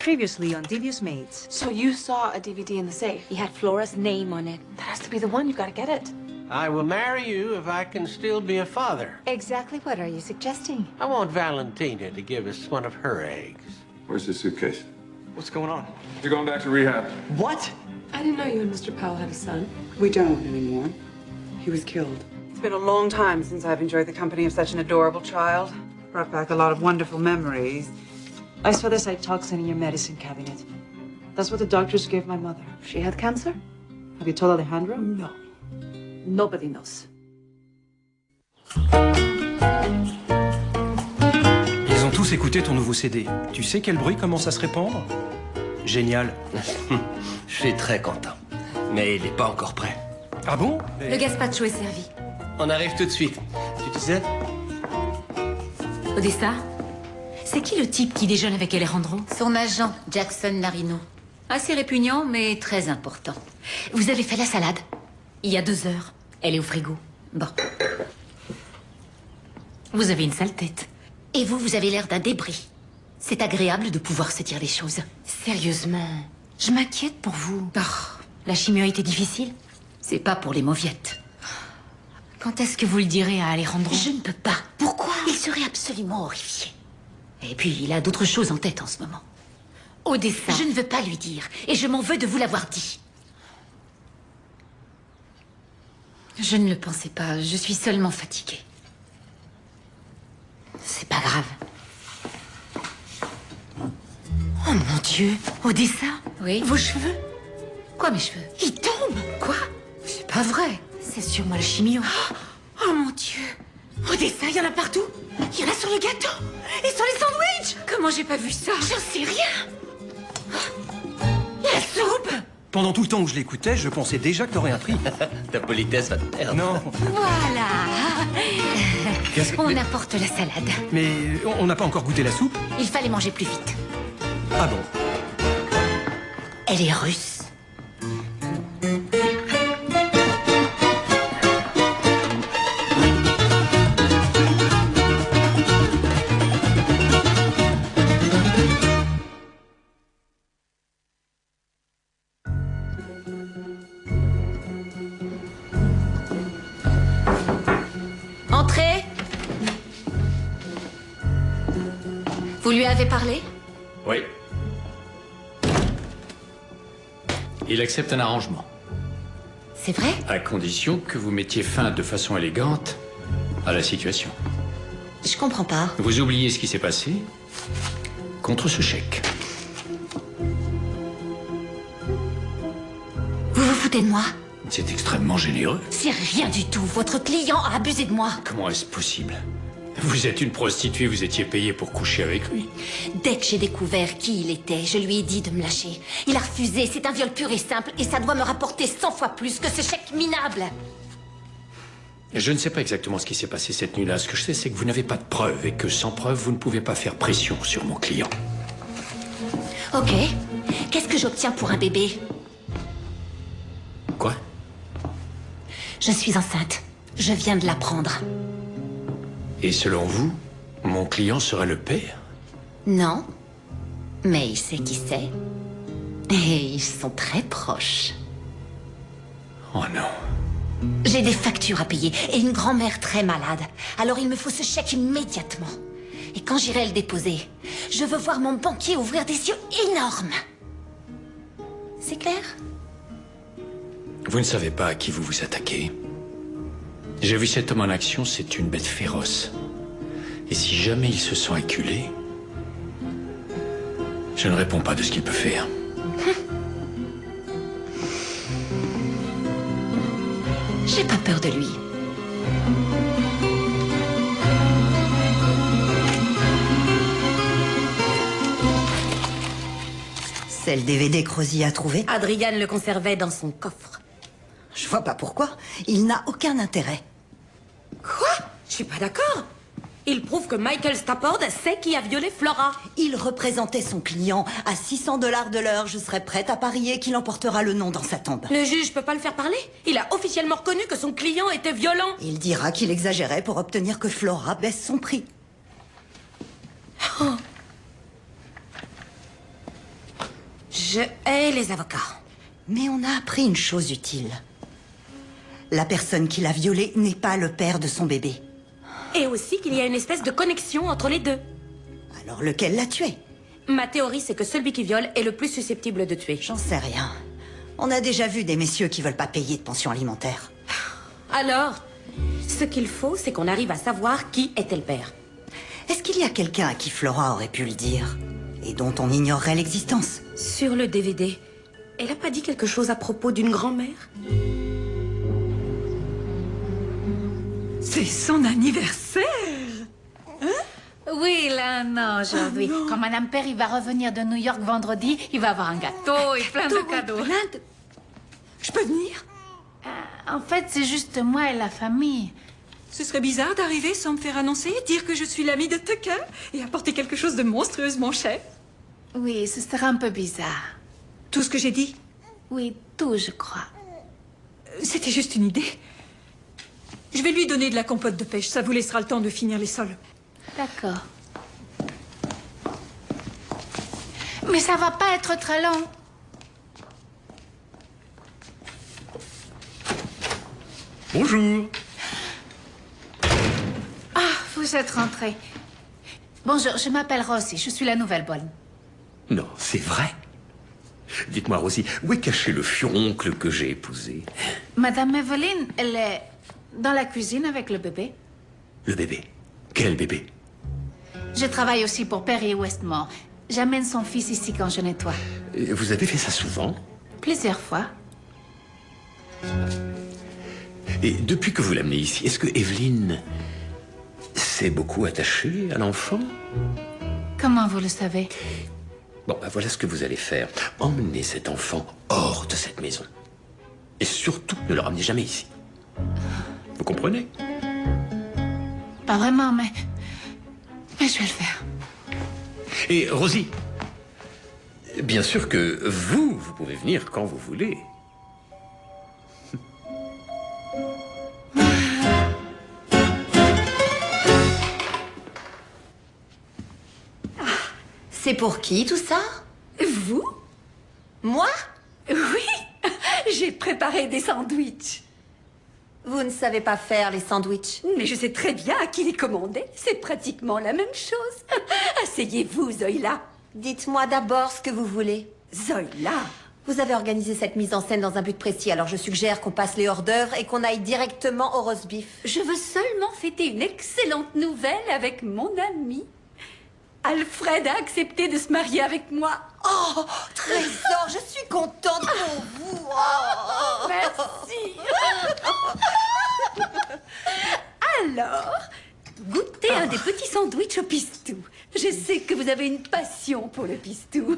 Previously on Devious Maids. So you saw a DVD in the safe? He had Flora's name on it. That has to be the one. You've got to get it. I will marry you if I can still be a father. Exactly what are you suggesting? I want Valentina to give us one of her eggs. Where's the suitcase? What's going on? You're going back to rehab. What? I didn't know you and Mr. Powell had a son. We don't anymore. He was killed. It's been a long time since I've enjoyed the company of such an adorable child. Brought back a lot of wonderful memories. I saw the cytoxin in your medicine cabinet. That's what the doctors gave my mother. She had cancer? Have you told Alejandro? No. Nobody knows. Ils ont tous écouté ton nouveau CD. Tu sais quel bruit commence à se répandre? Génial. Je suis très content. Mais il n'est pas encore prêt. Ah bon? Le gazpacho est servi. On arrive tout de suite. Tu disais? Odessa, c'est qui le type qui déjeune avec Alejandro? Son agent, Jackson Marino. Assez répugnant, mais très important. Vous avez fait la salade? Il y a 2 heures. Elle est au frigo. Bon. Vous avez une sale tête. Et vous avez l'air d'un débris. C'est agréable de pouvoir se dire les choses. Sérieusement, je m'inquiète pour vous. Oh, la chimio a été difficile? C'est pas pour les mauviettes. Quand est-ce que vous le direz à Alejandro? Je ne peux pas. Pourquoi? Il serait absolument horrifié. Et puis, il a d'autres choses en tête en ce moment. Odessa. Je ne veux pas lui dire, et je m'en veux de vous l'avoir dit. Je ne le pensais pas. Je suis seulement fatiguée. C'est pas grave. Oh mon Dieu. Odessa? Oui? Vos cheveux? Quoi, mes cheveux? Ils tombent. Quoi? C'est pas vrai. C'est sûrement la chimio. Oh mon Dieu. Odessa, il y en a partout. Il y en a sur le gâteau. Et sur les sandwichs. Comment j'ai pas vu ça? J'en sais rien. La soupe. Pendant tout le temps où je l'écoutais, je pensais déjà que t'aurais un prix. Ta politesse va te perdre. Non, Voilà. Qu'est-ce que- On apporte la salade. mais on n'a pas encore goûté la soupe. Il fallait manger plus vite. Ah bon? Elle est russe. Entrez. Vous lui avez parlé? Oui. Il accepte un arrangement, C'est vrai? à condition que vous mettiez fin de façon élégante à la situation. Je comprends pas. Vous oubliez ce qui s'est passé contre ce chèque. Vous vous foutez de moi? C'est extrêmement généreux. C'est rien du tout. Votre client a abusé de moi. Comment est-ce possible? Vous êtes une prostituée, vous étiez payée pour coucher avec lui. Dès que j'ai découvert qui il était, je lui ai dit de me lâcher. Il a refusé. C'est un viol pur et simple et ça doit me rapporter 100 fois plus que ce chèque minable. Je ne sais pas exactement ce qui s'est passé cette nuit-là. Ce que je sais, c'est que vous n'avez pas de preuves et que sans preuves, vous ne pouvez pas faire pression sur mon client. Ok. Qu'est-ce que j'obtiens pour un bébé? Quoi? Je suis enceinte. Je viens de l'apprendre. Et selon vous, mon client sera le père? Non. Mais il sait qui c'est. Et ils sont très proches. Oh non. J'ai des factures à payer et une grand-mère très malade. Alors il me faut ce chèque immédiatement. Et quand j'irai le déposer, je veux voir mon banquier ouvrir des yeux énormes. C'est clair? Vous ne savez pas à qui vous vous attaquez. J'ai vu cet homme en action, c'est une bête féroce. Et si jamais il se sent acculé, je ne réponds pas de ce qu'il peut faire. J'ai pas peur de lui. C'est le DVD que Rosie a trouvé. Adrian le conservait dans son coffre. Je vois pas pourquoi. Il n'a aucun intérêt. Quoi? Je suis pas d'accord. Il prouve que Michael Stafford sait qui a violé Flora. Il représentait son client. À 600 $ de l'heure, je serais prête à parier qu'il emportera le nom dans sa tombe. Le juge peut pas le faire parler. Il a officiellement reconnu que son client était violent. Il dira qu'il exagérait pour obtenir que Flora baisse son prix. Oh. Je hais les avocats. Mais on a appris une chose utile. La personne qui l'a violé n'est pas le père de son bébé. Et aussi qu'il y a une espèce de connexion entre les deux. Alors lequel l'a tué? Ma théorie, c'est que celui qui viole est le plus susceptible de tuer. J'en sais rien. On a déjà vu des messieurs qui veulent pas payer de pension alimentaire. Alors, ce qu'il faut, c'est qu'on arrive à savoir qui était le père. Est-ce qu'il y a quelqu'un à qui Flora aurait pu le dire et dont on ignorerait l'existence? Sur le DVD, elle a pas dit quelque chose à propos d'une grand-mère? C'est son anniversaire. Oui, il a un an aujourd'hui. Quand Madame Perry va revenir de New York vendredi, il va avoir un gâteau et plein de cadeaux. Je peux venir? En fait, c'est juste moi et la famille. Ce serait bizarre d'arriver sans me faire annoncer, dire que je suis l'amie de Tucker et apporter quelque chose de monstrueusement cher. Oui, ce serait un peu bizarre. Tout ce que j'ai dit? Oui, tout, je crois. C'était juste une idée. Je vais lui donner de la compote de pêche, ça vous laissera le temps de finir les sols. D'accord. Mais ça va pas être très long. Bonjour. Ah, vous êtes rentrée. Bonjour, je m'appelle Rosie, je suis la nouvelle bonne. Non, c'est vrai. Dites-moi, Rosie, où est caché le furoncle que j'ai épousé? Madame Evelyn, elle est dans la cuisine avec le bébé. Le bébé? Quel bébé? Je travaille aussi pour Perry Westmore. J'amène son fils ici quand je nettoie. Vous avez fait ça souvent? Plusieurs fois. Et depuis que vous l'amenez ici, est-ce que Evelyn s'est beaucoup attachée à l'enfant? Comment vous le savez? Bon, ben voilà ce que vous allez faire. Emmenez cet enfant hors de cette maison. Et surtout, ne le ramenez jamais ici. Vous comprenez? Pas vraiment, mais je vais le faire. Et Rosie, bien sûr que vous pouvez venir quand vous voulez. C'est pour qui tout ça? Vous? Moi? Oui, j'ai préparé des sandwichs. Vous ne savez pas faire les sandwichs. Mais je sais très bien à qui les commander. C'est pratiquement la même chose. Asseyez-vous, Zoïla. Dites-moi d'abord ce que vous voulez. Zoïla? Vous avez organisé cette mise en scène dans un but précis, alors je suggère qu'on passe les hors-d'œuvre et qu'on aille directement au roast beef. Je veux seulement fêter une excellente nouvelle avec mon ami. Alfred a accepté de se marier avec moi. Oh, trésor, je suis contente pour vous. Oh. Merci. Alors, goûtez un des petits sandwichs au pistou. Je sais que vous avez une passion pour le pistou.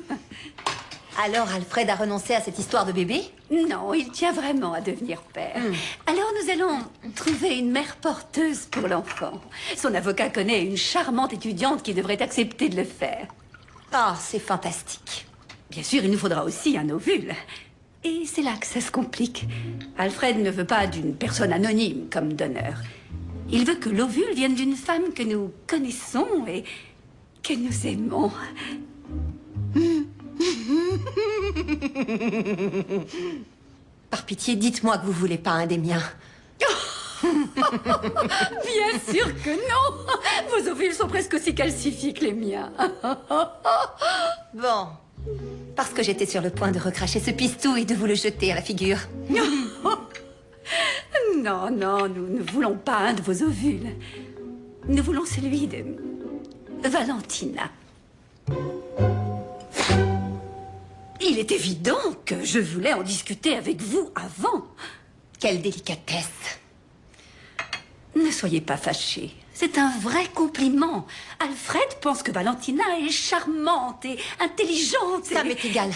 Alors, Alfred a renoncé à cette histoire de bébé? Non, il tient vraiment à devenir père. Alors, nous allons trouver une mère porteuse pour l'enfant. Son avocat connaît une charmante étudiante qui devrait accepter de le faire. Ah, c'est fantastique. Bien sûr, il nous faudra aussi un ovule. Et c'est là que ça se complique. Alfred ne veut pas d'une personne anonyme comme donneur. Il veut que l'ovule vienne d'une femme que nous connaissons et que nous aimons. Par pitié, dites-moi que vous voulez pas un des miens. Bien sûr que non. Vos ovules sont presque aussi calcifiés que les miens. Bon. Parce que j'étais sur le point de recracher ce pistou et de vous le jeter à la figure. Non, non, nous ne voulons pas un de vos ovules. Nous voulons celui de Valentina. Il est évident que je voulais en discuter avec vous avant. Quelle délicatesse. Ne soyez pas fâchés. C'est un vrai compliment. Alfred pense que Valentina est charmante et intelligente. Ça m'est égal.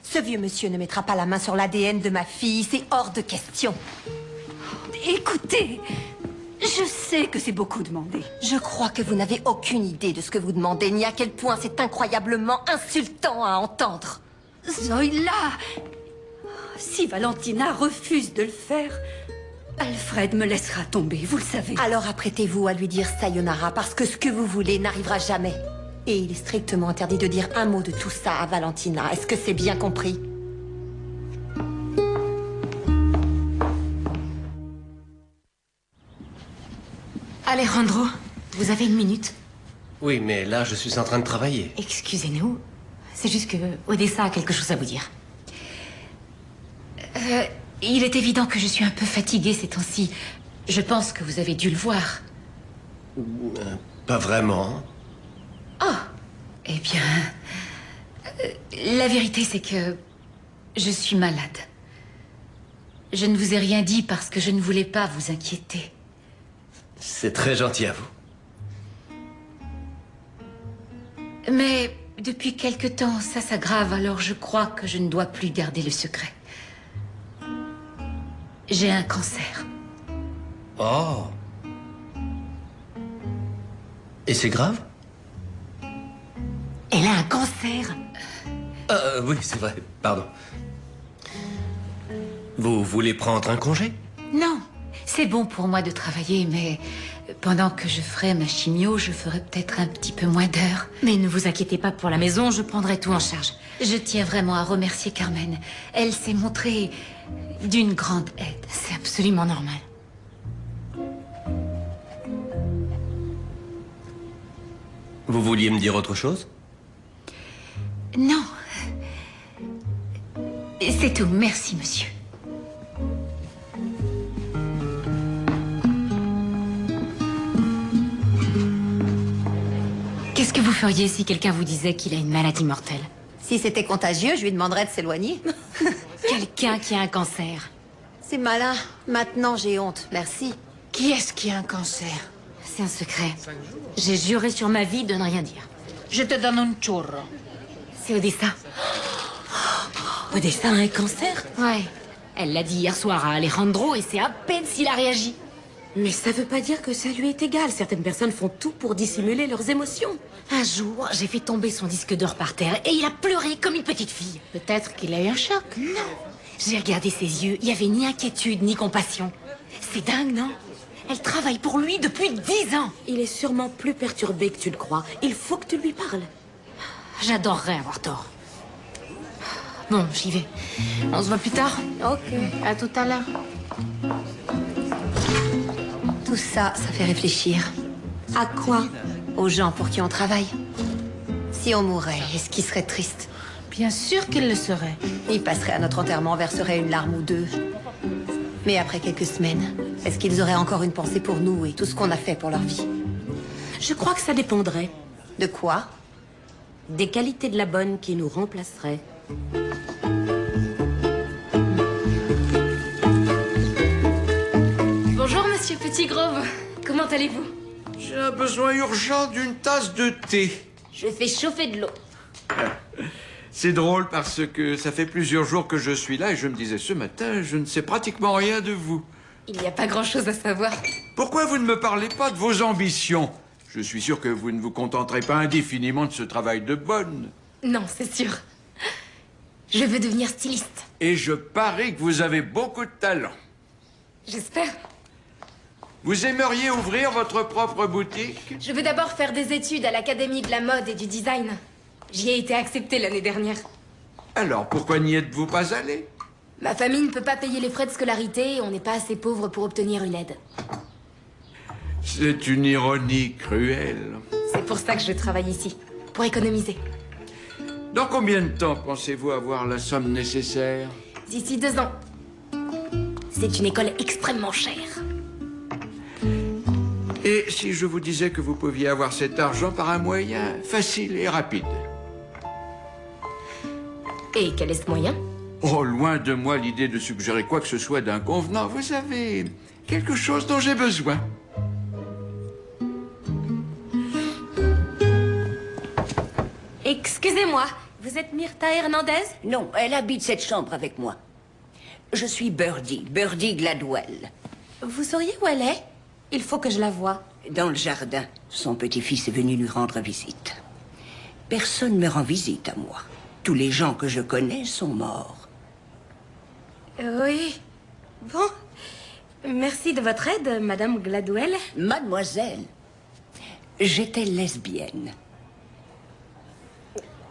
Ce vieux monsieur ne mettra pas la main sur l'ADN de ma fille, c'est hors de question. Écoutez, je sais que c'est beaucoup demandé. Je crois que vous n'avez aucune idée de ce que vous demandez, ni à quel point c'est incroyablement insultant à entendre. Zoïla, si Valentina refuse de le faire, Alfred me laissera tomber, vous le savez. Alors apprêtez-vous à lui dire sayonara, parce que ce que vous voulez n'arrivera jamais. Et il est strictement interdit de dire un mot de tout ça à Valentina. Est-ce que c'est bien compris? Alejandro, vous avez une minute? Oui, mais là, je suis en train de travailler. Excusez-nous, c'est juste que Odessa a quelque chose à vous dire. Il est évident que je suis un peu fatiguée ces temps-ci. Je pense que vous avez dû le voir. Pas vraiment. Oh, eh bien... la vérité, c'est que je suis malade. Je ne vous ai rien dit parce que je ne voulais pas vous inquiéter. C'est très gentil à vous. Mais depuis quelque temps, ça s'aggrave, alors je crois que je ne dois plus garder le secret. J'ai un cancer. Oh. Et c'est grave? Elle a un cancer? Oui, c'est vrai. Pardon. Vous voulez prendre un congé? Non, c'est bon pour moi de travailler, mais pendant que je ferai ma chimio, je ferai peut-être un petit peu moins d'heures. Mais ne vous inquiétez pas pour la maison, je prendrai tout en charge. Je tiens vraiment à remercier Carmen. Elle s'est montrée d'une grande aide. C'est absolument normal. Vous vouliez me dire autre chose? Non. C'est tout. Merci, monsieur. Qu'est-ce que vous feriez si quelqu'un vous disait qu'il a une maladie mortelle? Si c'était contagieux, je lui demanderais de s'éloigner. Quelqu'un qui a un cancer. C'est malin. Maintenant, j'ai honte. Merci. Qui est-ce qui a un cancer? C'est un secret. J'ai juré sur ma vie de ne rien dire. Je te donne un churro. C'est Odessa. Odessa a un cancer? Ouais. Elle l'a dit hier soir à Alejandro et c'est à peine s'il a réagi. Mais ça veut pas dire que ça lui est égal. Certaines personnes font tout pour dissimuler leurs émotions. Un jour, j'ai fait tomber son disque d'or par terre et il a pleuré comme une petite fille. Peut-être qu'il a eu un choc. Non. J'ai regardé ses yeux. Il n'y avait ni inquiétude ni compassion. C'est dingue, non? Elle travaille pour lui depuis 10 ans. Il est sûrement plus perturbé que tu le crois. Il faut que tu lui parles. J'adorerais avoir tort. Bon, j'y vais. On se voit plus tard? Ok. À tout à l'heure. Tout ça, ça fait réfléchir. À quoi? Aux gens pour qui on travaille. Si on mourait, est-ce qu'ils seraient tristes? Bien sûr qu'il le serait. Ils passeraient à notre enterrement, verseraient une larme ou deux. Mais après quelques semaines, est-ce qu'ils auraient encore une pensée pour nous et tout ce qu'on a fait pour leur vie? Je crois que ça dépendrait. De quoi? Des qualités de la bonne qui nous remplaceraient. Bonjour, monsieur Petitgrove. Comment allez-vous? J'ai un besoin urgent d'une tasse de thé. Je fais chauffer de l'eau. C'est drôle parce que ça fait plusieurs jours que je suis là et je me disais ce matin, je ne sais pratiquement rien de vous. Il n'y a pas grand-chose à savoir. Pourquoi vous ne me parlez pas de vos ambitions? Je suis sûr que vous ne vous contenterez pas indéfiniment de ce travail de bonne. Non, c'est sûr. Je veux devenir styliste. Et je parie que vous avez beaucoup de talent. J'espère. Vous aimeriez ouvrir votre propre boutique? Je veux d'abord faire des études à l'Académie de la mode et du design. J'y ai été acceptée l'année dernière. Alors, pourquoi n'y êtes-vous pas allé? Ma famille ne peut pas payer les frais de scolarité et on n'est pas assez pauvre pour obtenir une aide. C'est une ironie cruelle. C'est pour ça que je travaille ici, pour économiser. Dans combien de temps pensez-vous avoir la somme nécessaire? D'ici 2 ans. C'est une école extrêmement chère. Et si je vous disais que vous pouviez avoir cet argent par un moyen facile et rapide? Et quel est ce moyen? Oh, loin de moi l'idée de suggérer quoi que ce soit d'inconvenant. Vous savez, quelque chose dont j'ai besoin. Excusez-moi, vous êtes Myrtha Hernandez? Non, elle habite cette chambre avec moi. Je suis Birdie Gladwell. Vous sauriez où elle est? Il faut que je la voie. Dans le jardin. Son petit-fils est venu lui rendre visite. Personne ne me rend visite à moi. Tous les gens que je connais sont morts. Oui. Bon. Merci de votre aide, Madame Gladwell. Mademoiselle, j'étais lesbienne.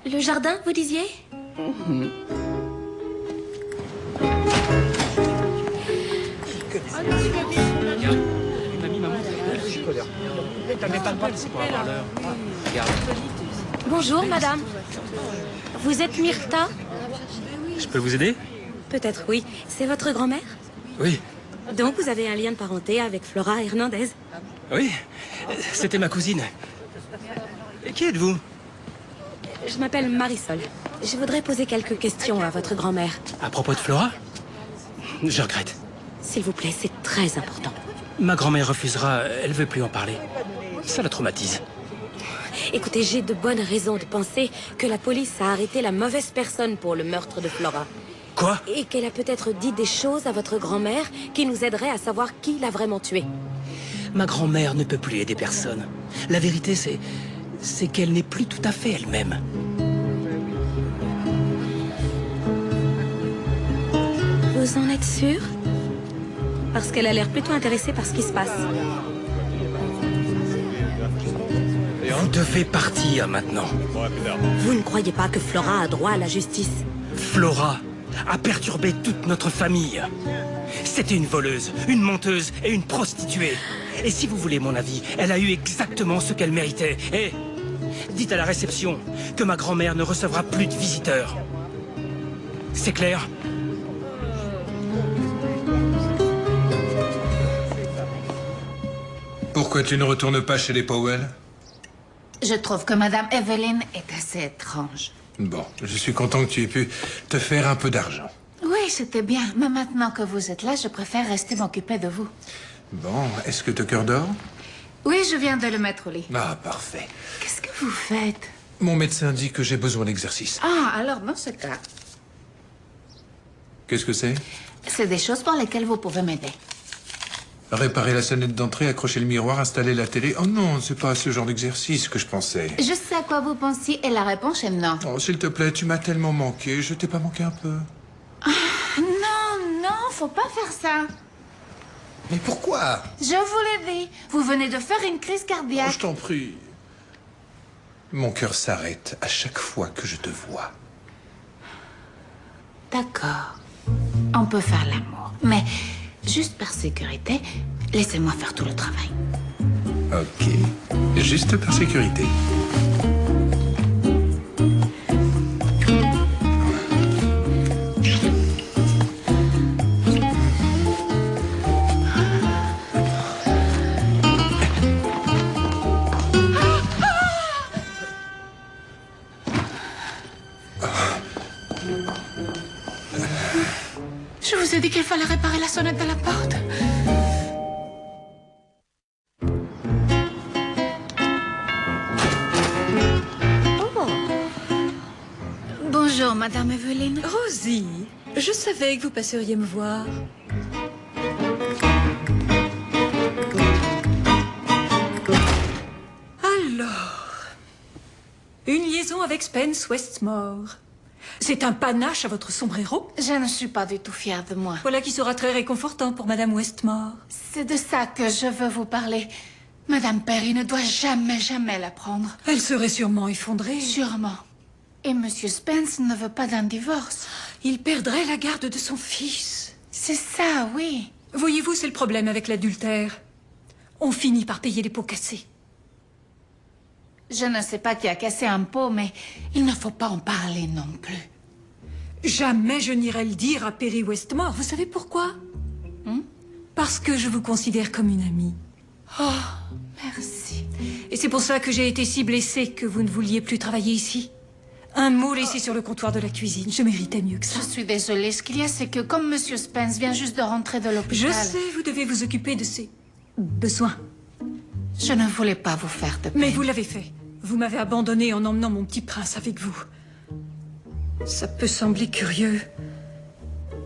Le jardin, vous disiez? Bonjour, madame. Vous êtes Myrta? Je peux vous aider? Peut-être oui. C'est votre grand-mère? Oui. Donc vous avez un lien de parenté avec Flora Hernandez? Oui, c'était ma cousine. Et qui êtes-vous? Je m'appelle Marisol. Je voudrais poser quelques questions à votre grand-mère. À propos de Flora? Je regrette. S'il vous plaît, c'est très important. Ma grand-mère refusera, elle veut plus en parler. Ça la traumatise. Écoutez, j'ai de bonnes raisons de penser que la police a arrêté la mauvaise personne pour le meurtre de Flora. Quoi? Et qu'elle a peut-être dit des choses à votre grand-mère qui nous aideraient à savoir qui l'a vraiment tuée. Ma grand-mère ne peut plus aider personne. La vérité, c'est qu'elle n'est plus tout à fait elle-même. Vous en êtes sûr? Parce qu'elle a l'air plutôt intéressée par ce qui se passe. Vous devez partir maintenant. Vous ne croyez pas que Flora a droit à la justice? Flora a perturbé toute notre famille. C'était une voleuse, une menteuse et une prostituée. Et si vous voulez mon avis, elle a eu exactement ce qu'elle méritait. Et dites à la réception que ma grand-mère ne recevra plus de visiteurs. C'est clair? Pourquoi tu ne retournes pas chez les Powell? Je trouve que Madame Evelyn est assez étrange. Bon, je suis content que tu aies pu te faire un peu d'argent. Oui, c'était bien. Mais maintenant que vous êtes là, je préfère rester m'occuper de vous. Bon, est-ce que Tucker dort? Oui, je viens de le mettre au lit. Ah, parfait. Qu'est-ce que vous faites? Mon médecin dit que j'ai besoin d'exercice. Ah, alors dans ce cas, Qu'est-ce que c'est? c'est des choses pour lesquelles vous pouvez m'aider. Réparer la sonnette d'entrée, accrocher le miroir, installer la télé. Oh non, c'est pas ce genre d'exercice que je pensais. Je sais à quoi vous pensiez et la réponse est non. Oh, s'il te plaît, tu m'as tellement manqué. Je t'ai pas manqué un peu? Non, non, faut pas faire ça. Mais pourquoi? Je vous l'ai dit. Vous venez de faire une crise Oh, cardiaque. je t'en prie. Mon cœur s'arrête à chaque fois que je te vois. D'accord. On peut faire l'amour. Mais juste par sécurité, laissez-moi faire tout le travail. Ok. Juste par sécurité. Je vous ai dit qu'il fallait réparer la sonnette de la porte. Bonjour, Madame Evelyn. Rosie, je savais que vous passeriez me voir. Alors, une liaison avec Spence Westmore. C'est un panache à votre sombrero. Je ne suis pas du tout fière de moi. Voilà qui sera très réconfortant pour Madame Westmore. C'est de ça que je veux vous parler. Madame Perry ne doit jamais, jamais la prendre. Elle serait sûrement effondrée. Sûrement. Et Monsieur Spence ne veut pas d'un divorce. Il perdrait la garde de son fils. C'est ça, oui. Voyez-vous, c'est le problème avec l'adultère. On finit par payer les pots cassés. Je ne sais pas qui a cassé un pot, mais il ne faut pas en parler non plus. Jamais je n'irai le dire à Perry Westmore. Vous savez pourquoi? Parce que je vous considère comme une amie. Oh, merci. Et c'est pour ça que j'ai été si blessée que vous ne vouliez plus travailler ici. Un mot laissé sur le comptoir de la cuisine. Je méritais mieux que ça. Je suis désolée. Ce qu'il y a, c'est que comme Monsieur Spence vient juste de rentrer de l'hôpital... Je sais, vous devez vous occuper de ses besoins. Je ne voulais pas vous faire de peine. Mais vous l'avez fait. Vous m'avez abandonnée en emmenant mon petit prince avec vous. Ça peut sembler curieux,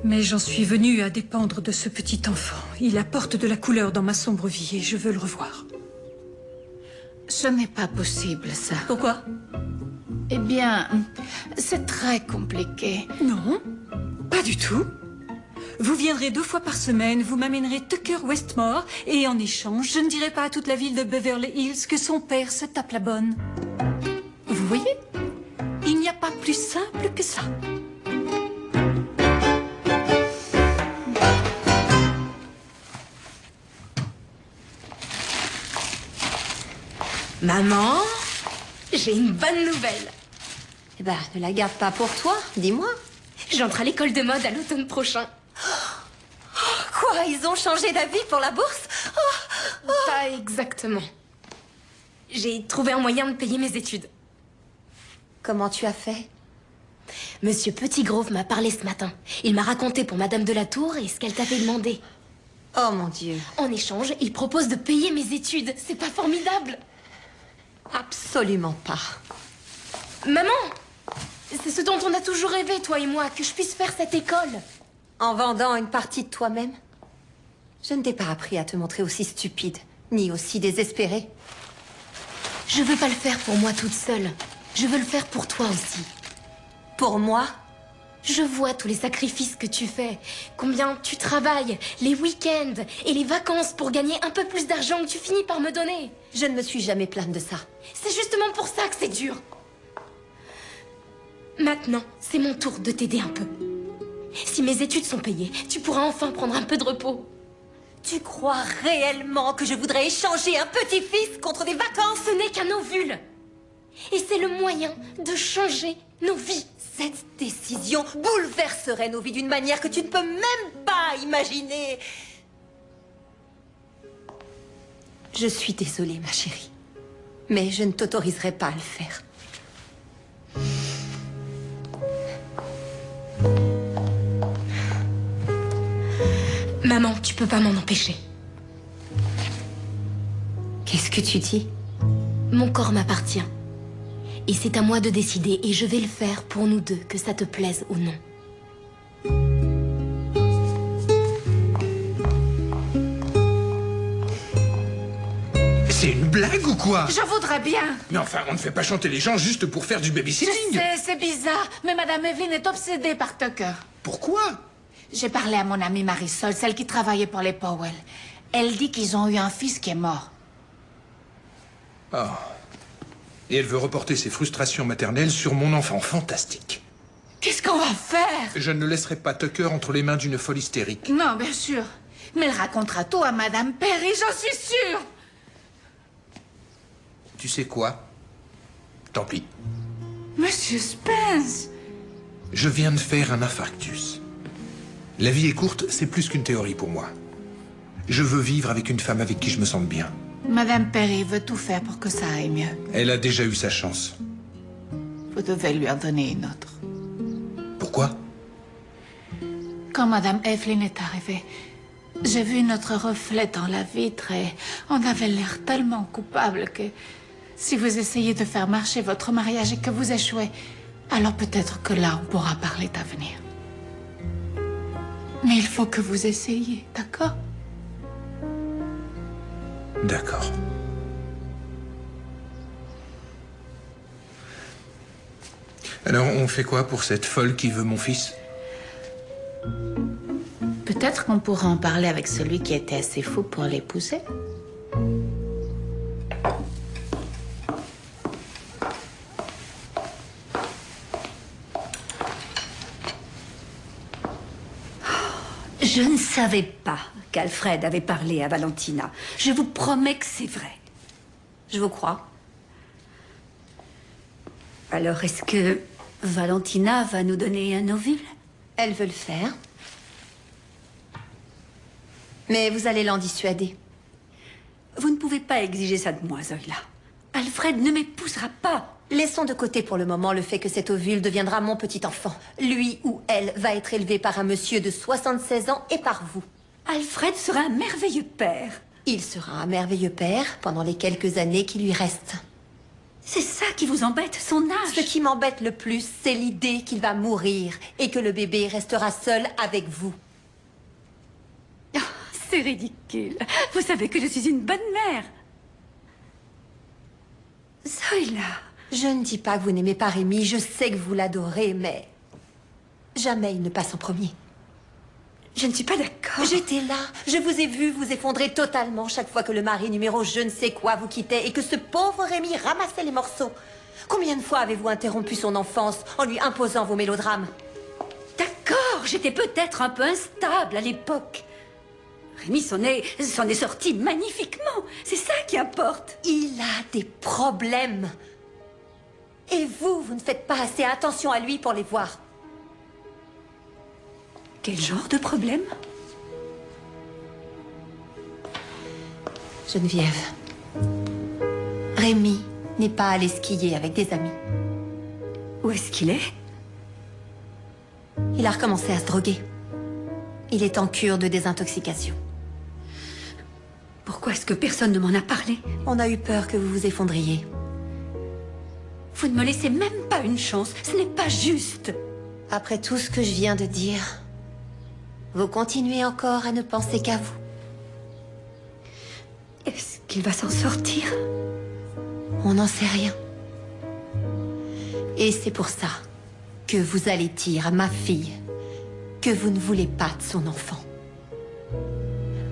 mais j'en suis venue à dépendre de ce petit enfant. Il apporte de la couleur dans ma sombre vie et je veux le revoir. Ce n'est pas possible, ça. Pourquoi? Eh bien, c'est très compliqué. Non, pas du tout. Vous viendrez 2 fois par semaine, vous m'amènerez Tucker Westmore et en échange, je ne dirai pas à toute la ville de Beverly Hills que son père se tape la bonne. Vous voyez? Il n'y n'y a pas plus simple que ça. Maman, j'ai une bonne nouvelle. Eh ben, ne la garde pas pour toi, dis-moi. J'entre à l'école de mode à l'automne prochain. Quoi, ils ont changé d'avis pour la bourse? Pas exactement. J'ai trouvé un moyen de payer mes études. Comment tu as fait? Monsieur Petitgrove m'a parlé ce matin. Il m'a raconté pour Madame de la Tour et ce qu'elle t'avait demandé. Oh mon Dieu. En échange, il propose de payer mes études. C'est pas formidable? Absolument pas. Maman, c'est ce dont on a toujours rêvé, toi et moi, que je puisse faire cette école. En vendant une partie de toi-même? Je ne t'ai pas appris à te montrer aussi stupide, ni aussi désespérée. Je veux pas le faire pour moi toute seule. Je veux le faire pour toi aussi. Pour moi? Je vois tous les sacrifices que tu fais. Combien tu travailles, les week-ends et les vacances pour gagner un peu plus d'argent que tu finis par me donner. Je ne me suis jamais plainte de ça. C'est justement pour ça que c'est dur. Maintenant, c'est mon tour de t'aider un peu. Si mes études sont payées, tu pourras enfin prendre un peu de repos. Tu crois réellement que je voudrais échanger un petit-fils contre des vacances? Ce n'est qu'un ovule. Et c'est le moyen de changer nos vies. Cette décision bouleverserait nos vies d'une manière que tu ne peux même pas imaginer. Je suis désolée, ma chérie. Mais je ne t'autoriserai pas à le faire. Maman, tu peux pas m'en empêcher. Qu'est-ce que tu dis? Mon corps m'appartient. Et c'est à moi de décider, et je vais le faire pour nous deux, que ça te plaise ou non. C'est une blague ou quoi? Je voudrais bien. Mais enfin, on ne fait pas chanter les gens juste pour faire du babysitting. C'est bizarre, mais Madame Evelyn est obsédée par Tucker. Pourquoi? J'ai parlé à mon amie Marisol, celle qui travaillait pour les Powell. Elle dit qu'ils ont eu un fils qui est mort. Oh. Et elle veut reporter ses frustrations maternelles sur mon enfant fantastique. Qu'est-ce qu'on va faire? Je ne laisserai pas Tucker entre les mains d'une folle hystérique. Non, bien sûr. Mais elle racontera tout à Madame Perry, j'en suis sûre. Tu sais quoi? Tant pis. Monsieur Spence. Je viens de faire un infarctus. La vie est courte, c'est plus qu'une théorie pour moi. Je veux vivre avec une femme avec qui je me sente bien. Madame Perry veut tout faire pour que ça aille mieux. Elle a déjà eu sa chance. Vous devez lui en donner une autre. Pourquoi? Quand Madame Evelyn est arrivée, j'ai vu notre reflet dans la vitre et on avait l'air tellement coupable que si vous essayez de faire marcher votre mariage et que vous échouez, alors peut-être que là on pourra parler d'avenir. Mais il faut que vous essayiez, d'accord? D'accord. Alors, on fait quoi pour cette folle qui veut mon fils? Peut-être qu'on pourra en parler avec celui qui était assez fou pour l'épouser. Je ne savais pas qu'Alfred avait parlé à Valentina. Je vous promets que c'est vrai. Je vous crois. Alors, est-ce que Valentina va nous donner un ovule? Elle veut le faire. Mais vous allez l'en dissuader. Vous ne pouvez pas exiger ça de moi, Zoila. Alfred ne m'épousera pas. Laissons de côté pour le moment le fait que cet ovule deviendra mon petit enfant. Lui ou elle va être élevé par un monsieur de 76 ans et par vous. Alfred sera un merveilleux père. Il sera un merveilleux père pendant les quelques années qui lui restent. C'est ça qui vous embête, son âge. Ce qui m'embête le plus, c'est l'idée qu'il va mourir et que le bébé restera seul avec vous. Oh, c'est ridicule. Vous savez que je suis une bonne mère. Zoila. Je ne dis pas que vous n'aimez pas Rémi, je sais que vous l'adorez, mais jamais il ne passe en premier. Je ne suis pas d'accord. J'étais là, je vous ai vu vous effondrer totalement chaque fois que le mari numéro je ne sais quoi vous quittait et que ce pauvre Rémi ramassait les morceaux. Combien de fois avez-vous interrompu son enfance en lui imposant vos mélodrames? D'accord, j'étais peut-être un peu instable à l'époque. Rémi s'en est sorti magnifiquement. C'est ça qui importe. Il a des problèmes. Et vous ne faites pas assez attention à lui pour les voir. Quel genre de problème? Geneviève, Rémi n'est pas allé skier avec des amis. Où est-ce qu'il est? Il a recommencé à se droguer. Il est en cure de désintoxication. Pourquoi est-ce que personne ne m'en a parlé? On a eu peur que vous vous effondriez. Vous ne me laissez même pas une chance. Ce n'est pas juste. Après tout ce que je viens de dire, vous continuez encore à ne penser qu'à vous. Est-ce qu'il va s'en sortir? On n'en sait rien. Et c'est pour ça que vous allez dire à ma fille que vous ne voulez pas de son enfant.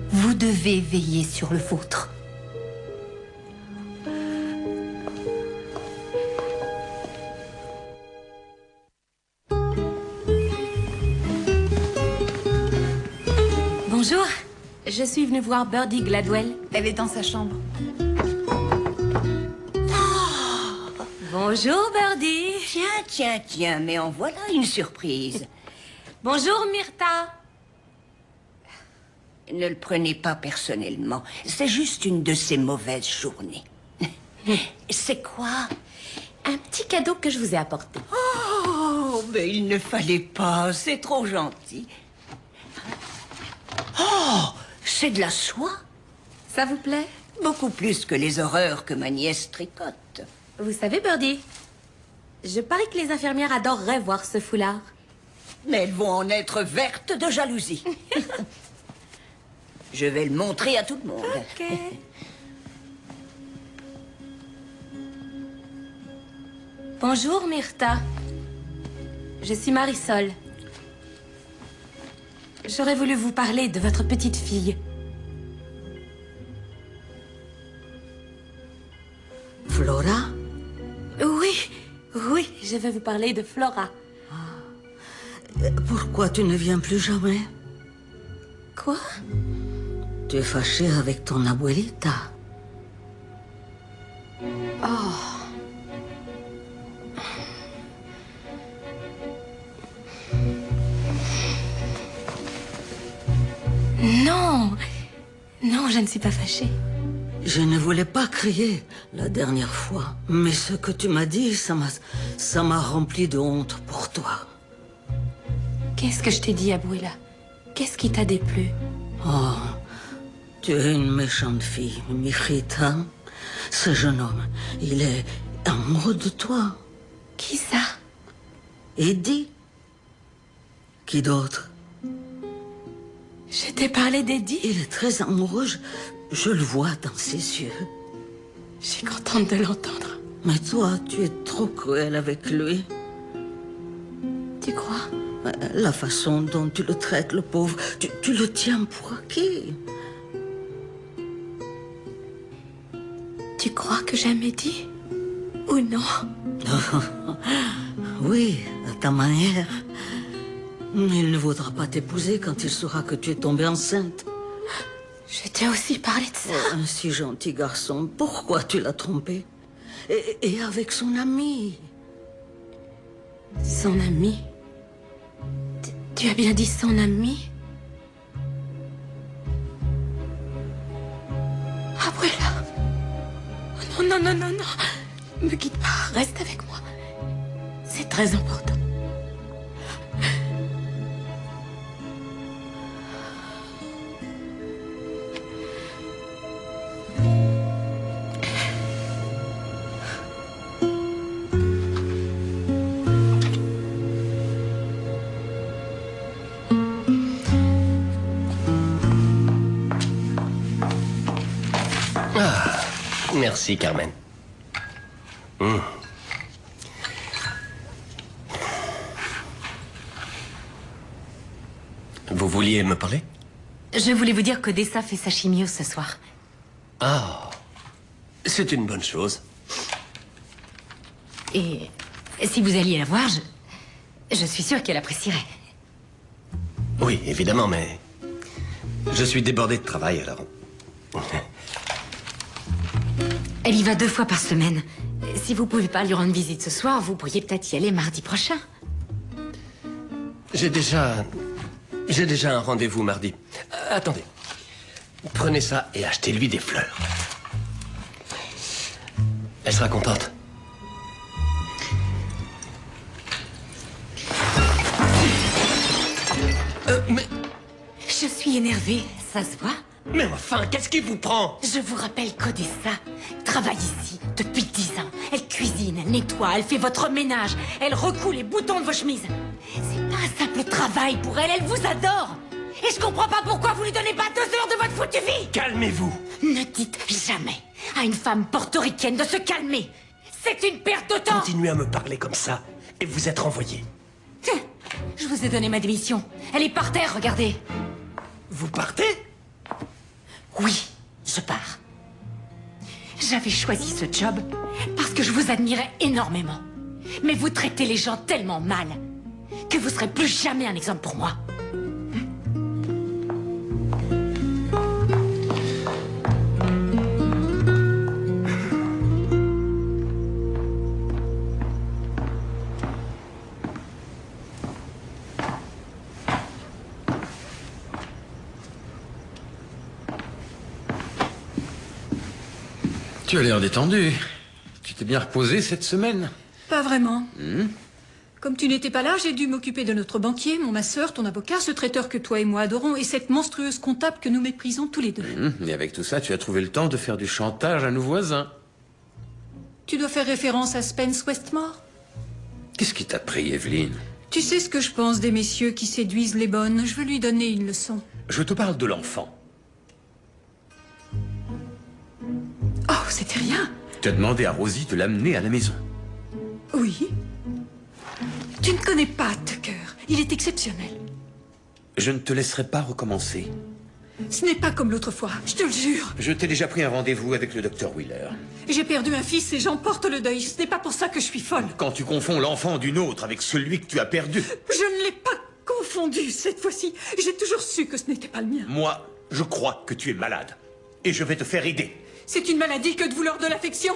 Vous devez veiller sur le vôtre. Bonjour, je suis venue voir Birdie Gladwell. Elle est dans sa chambre. Bonjour Birdie. Tiens, mais en voilà une surprise. Bonjour Myrtha. Ne le prenez pas personnellement. C'est juste une de ces mauvaises journées. C'est quoi? Un petit cadeau que je vous ai apporté. Oh, mais il ne fallait pas. C'est trop gentil. Oh, c'est de la soie. Ça vous plaît? Beaucoup plus que les horreurs que ma nièce tricote. Vous savez, Birdie, je parie que les infirmières adoreraient voir ce foulard. Mais elles vont en être vertes de jalousie. Je vais le montrer à tout le monde. Ok. Bonjour, Myrtha. Je suis Marisol. J'aurais voulu vous parler de votre petite fille. Flora? Oui, je vais vous parler de Flora. Pourquoi tu ne viens plus jamais? Quoi? Tu es fâchée avec ton abuelita. Oh. Non, je ne suis pas fâchée. Je ne voulais pas crier la dernière fois, mais ce que tu m'as dit, ça m'a rempli de honte pour toi. Qu'est-ce que je t'ai dit, Abuela? Qu'est-ce qui t'a déplu? Oh, tu es une méchante fille, Mijita. Ce jeune homme, il est amoureux de toi. Qui ça? Eddie. Qui d'autre? Je t'ai parlé d'Eddie? Il est très amoureux, je le vois dans ses yeux. Je suis contente de l'entendre. Mais toi, tu es trop cruel avec lui. Tu crois? La façon dont tu le traites, le pauvre, tu le tiens pour acquis. Tu crois que j'aime Eddie? Ou non? Oui, à ta manière. Il ne voudra pas t'épouser quand il saura que tu es tombée enceinte. Je t'ai aussi parlé de ça. Un si gentil garçon, pourquoi tu l'as trompé? Et avec son ami. Son ami? Tu as bien dit son ami? Abuela. Oh non. Me quitte pas, reste avec moi. C'est très important. Merci, Carmen. Vous vouliez me parler? Je voulais vous dire qu'Odessa fait sa chimio ce soir. Ah, c'est une bonne chose. Et si vous alliez la voir, je suis sûre qu'elle apprécierait. Oui, évidemment, mais... Je suis débordé de travail, alors... Elle y va 2 fois par semaine. Si vous pouvez pas lui rendre visite ce soir, vous pourriez peut-être y aller mardi prochain. J'ai déjà un rendez-vous mardi. Attendez. Prenez ça et achetez-lui des fleurs. Elle sera contente. Mais... Je suis énervée, ça se voit. Mais enfin, qu'est-ce qui vous prend? Je vous rappelle qu'Odessa travaille ici depuis 10 ans. Elle cuisine, elle nettoie, elle fait votre ménage, elle recoue les boutons de vos chemises. C'est pas un simple travail pour elle, elle vous adore. Et je comprends pas pourquoi vous lui donnez pas 2 heures de votre foutue vie. Calmez-vous. Ne dites jamais à une femme portoricaine de se calmer. C'est une perte de temps. Continuez à me parler comme ça et vous êtes renvoyé. Je vous ai donné ma démission. Elle est par terre, regardez. Vous partez? Oui, je pars. J'avais choisi ce job parce que je vous admirais énormément. Mais vous traitez les gens tellement mal que vous serez plus jamais un exemple pour moi. Tu as l'air détendu. Tu t'es bien reposé cette semaine? Pas vraiment. Comme tu n'étais pas là, j'ai dû m'occuper de notre banquier, mon masseur, ton avocat, ce traiteur que toi et moi adorons, et cette monstrueuse comptable que nous méprisons tous les deux. Et avec tout ça, tu as trouvé le temps de faire du chantage à nos voisins. Tu dois faire référence à Spence Westmore? Qu'est-ce qui t'a pris, Evelyne? Tu sais ce que je pense des messieurs qui séduisent les bonnes. Je veux lui donner une leçon. Je te parle de l'enfant. Oh, c'était rien. Tu as demandé à Rosie de l'amener à la maison. Oui. Tu ne connais pas Tucker. Il est exceptionnel. Je ne te laisserai pas recommencer. Ce n'est pas comme l'autre fois, je te le jure. Je t'ai déjà pris un rendez-vous avec le docteur Wheeler. J'ai perdu un fils et j'en porte le deuil. Ce n'est pas pour ça que je suis folle. Quand tu confonds l'enfant d'une autre avec celui que tu as perdu... Je ne l'ai pas confondu cette fois-ci. J'ai toujours su que ce n'était pas le mien. Moi, je crois que tu es malade. Et je vais te faire aider. C'est une maladie que de vouloir de l'affection.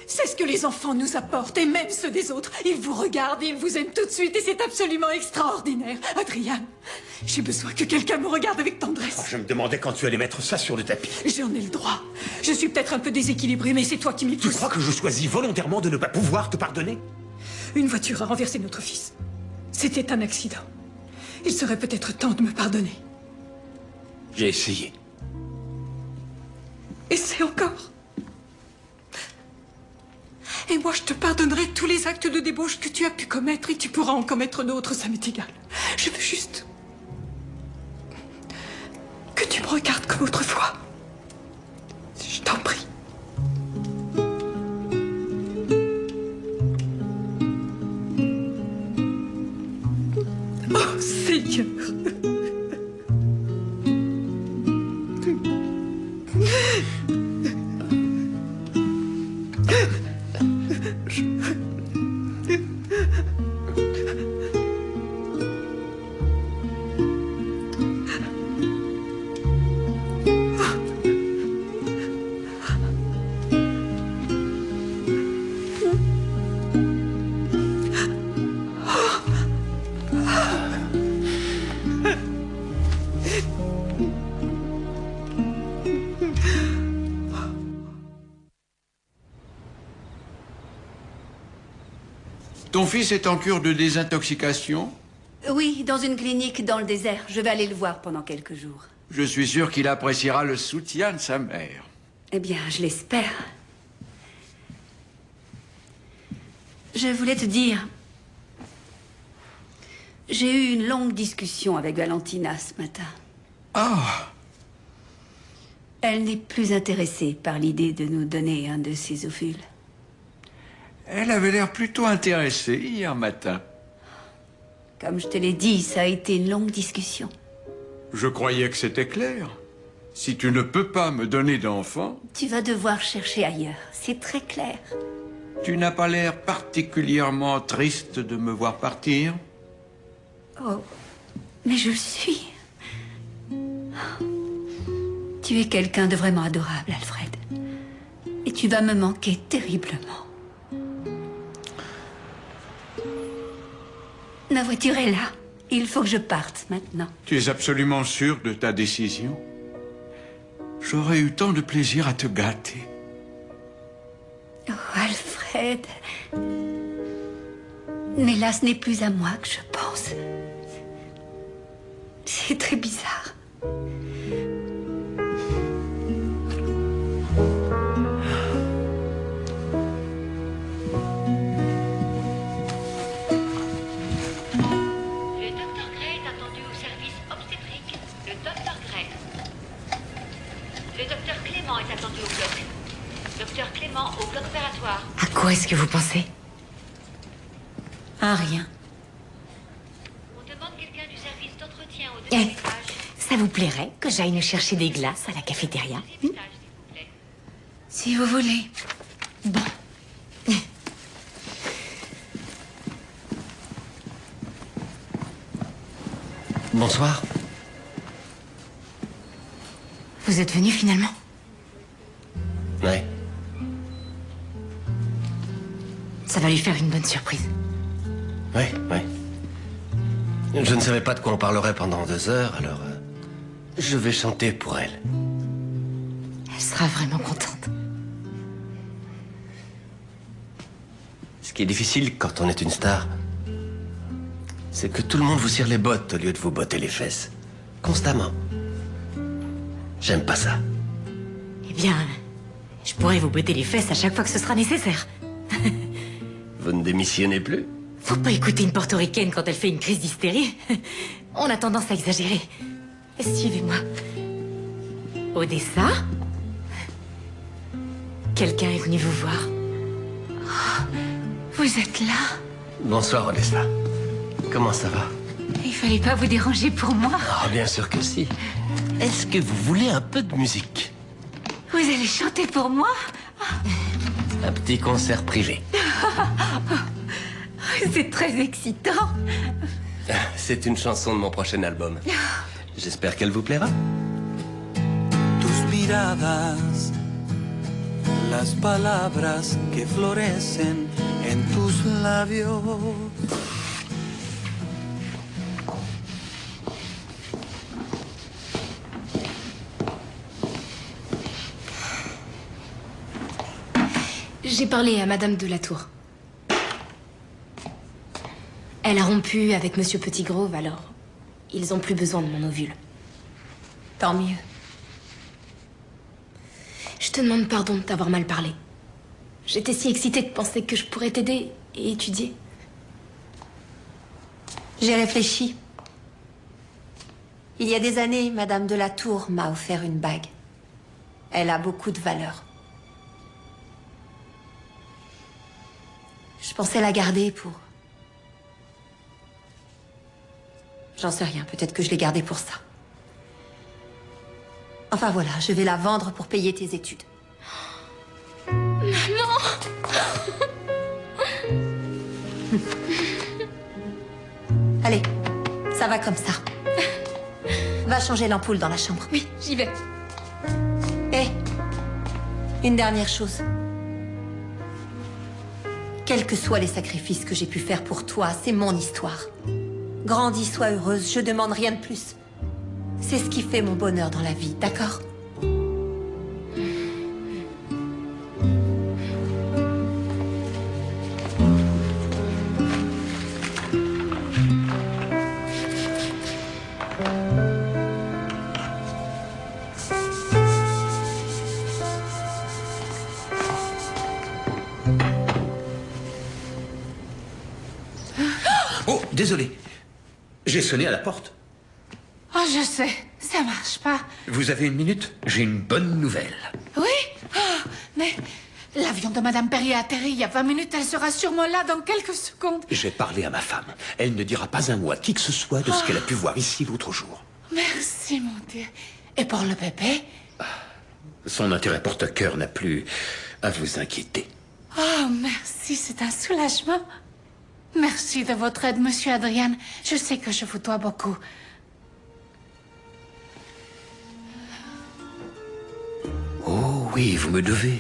C'est ce que les enfants nous apportent, et même ceux des autres. Ils vous regardent, ils vous aiment tout de suite, et c'est absolument extraordinaire. Adrian, j'ai besoin que quelqu'un me regarde avec tendresse. Oh, je me demandais quand tu allais mettre ça sur le tapis. J'en ai le droit. Je suis peut-être un peu déséquilibrée, mais c'est toi qui m'y pousse. Tu crois que je choisis volontairement de ne pas pouvoir te pardonner? Une voiture a renversé notre fils. C'était un accident. Il serait peut-être temps de me pardonner. J'ai essayé. Essaie encore. Et moi, je te pardonnerai tous les actes de débauche que tu as pu commettre et tu pourras en commettre d'autres, ça m'est égal. Je veux juste que tu me regardes comme autrefois. Je t'en prie. Oh, Seigneur. Ton fils est en cure de désintoxication? Oui, dans une clinique dans le désert. Je vais aller le voir pendant quelques jours. Je suis sûr qu'il appréciera le soutien de sa mère. Eh bien, je l'espère. Je voulais te dire... J'ai eu une longue discussion avec Valentina ce matin. Ah! Elle n'est plus intéressée par l'idée de nous donner un de ses ovules. Elle avait l'air plutôt intéressée hier matin. Comme je te l'ai dit, ça a été une longue discussion. Je croyais que c'était clair. Si tu ne peux pas me donner d'enfant... Tu vas devoir chercher ailleurs, c'est très clair. Tu n'as pas l'air particulièrement triste de me voir partir. Oh, mais je le suis. Tu es quelqu'un de vraiment adorable, Alfred. Et tu vas me manquer terriblement. Ma voiture est là. Il faut que je parte maintenant. Tu es absolument sûr de ta décision? J'aurais eu tant de plaisir à te gâter. Oh, Alfred. Mais là, ce n'est plus à moi que je pense. C'est très bizarre. Le docteur Gray est attendu au service obstétrique. Le docteur Gray. Le docteur Clément est attendu au bloc. Docteur Clément au bloc opératoire. À quoi est-ce que vous pensez? À rien. On demande quelqu'un du service d'entretien au Eh, deuxième étage. ça vous plairait que j'aille nous chercher des glaces à la cafétéria? Si vous voulez. Bon. Bonsoir. Vous êtes venu finalement? Ouais. Ça va lui faire une bonne surprise. Ouais. Je ne savais pas de quoi on parlerait pendant 2 heures, alors je vais chanter pour elle. Elle sera vraiment contente. Ce qui est difficile quand on est une star, c'est que tout le monde vous cire les bottes au lieu de vous botter les fesses. Constamment. J'aime pas ça. Eh bien, je pourrais vous botter les fesses à chaque fois que ce sera nécessaire. Vous ne démissionnez plus? Faut pas écouter une portoricaine quand elle fait une crise d'hystérie. On a tendance à exagérer. Suivez-moi. Odessa? Quelqu'un est venu vous voir. Vous êtes là? Bonsoir, Odessa. Comment ça va? Il fallait pas vous déranger pour moi. Ah, bien sûr que si. Est-ce que vous voulez un peu de musique? Vous allez chanter pour moi? Un petit concert privé. C'est très excitant. C'est une chanson de mon prochain album. J'espère qu'elle vous plaira. Tus miradas, las palabras que florecen en tus labios. J'ai parlé à Madame de la Tour. Elle a rompu avec Monsieur Petitgrove, alors ils ont plus besoin de mon ovule. Tant mieux. Je te demande pardon de t'avoir mal parlé. J'étais si excitée de penser que je pourrais t'aider et étudier. J'ai réfléchi. Il y a des années, Madame de la Tour m'a offert une bague. Elle a beaucoup de valeur. Je pensais la garder pour... J'en sais rien, peut-être que je l'ai gardée pour ça. Enfin voilà, je vais la vendre pour payer tes études. Maman! Allez, ça va comme ça. Va changer l'ampoule dans la chambre. Oui, j'y vais. Hé, une dernière chose. Quels que soient les sacrifices que j'ai pu faire pour toi, c'est mon histoire. Grandis, sois heureuse, je demande rien de plus. C'est ce qui fait mon bonheur dans la vie, d'accord? Oh, désolé. J'ai sonné à la porte. Oh, je sais, ça marche pas. Vous avez une minute? J'ai une bonne nouvelle. Oui? Ah, mais l'avion de Madame Perrier a atterri il y a 20 minutes. Elle sera sûrement là dans quelques secondes. J'ai parlé à ma femme. Elle ne dira pas un mot à qui que ce soit de ce qu'elle a pu voir ici l'autre jour. Merci, mon Dieu. Et pour le bébé? Son intérêt porte-cœur n'a plus à vous inquiéter. Oh, merci, c'est un soulagement. Merci de votre aide, Monsieur Adrian. Je sais que je vous dois beaucoup. Oh oui, vous me devez.